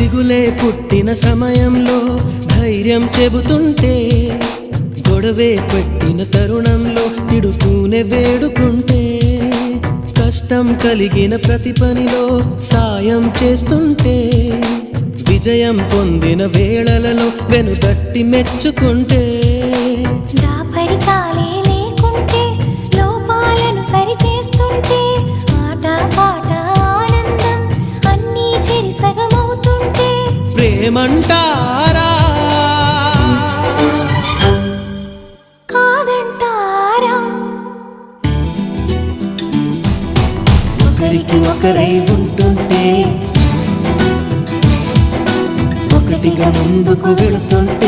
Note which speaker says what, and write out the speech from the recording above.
Speaker 1: దిగులే పుట్టిన సమయంలో ధైర్యం చెబుతుంటే, గొడవే పెట్టిన తరుణంలో తిడుతూనే వేడుకుంటే, కష్టం కలిగిన ప్రతి పనిలో సాయం చేస్తుంటే, విజయం పొందిన వేళలలో వెనుతట్టి మెచ్చుకుంటే,
Speaker 2: దాపరికాలే లేకుంటే లోపాలను సరిచేస్తుంటే, ఆట పాట ఆనందం అన్నీ చెరి సగమవుతుంటే
Speaker 1: ప్రేమంటారా
Speaker 2: కాదంటారా?
Speaker 1: ఒకరికి ఒకరై ఉంటుంటే, ఒకటిగా ముందుకు వెళుతుంటే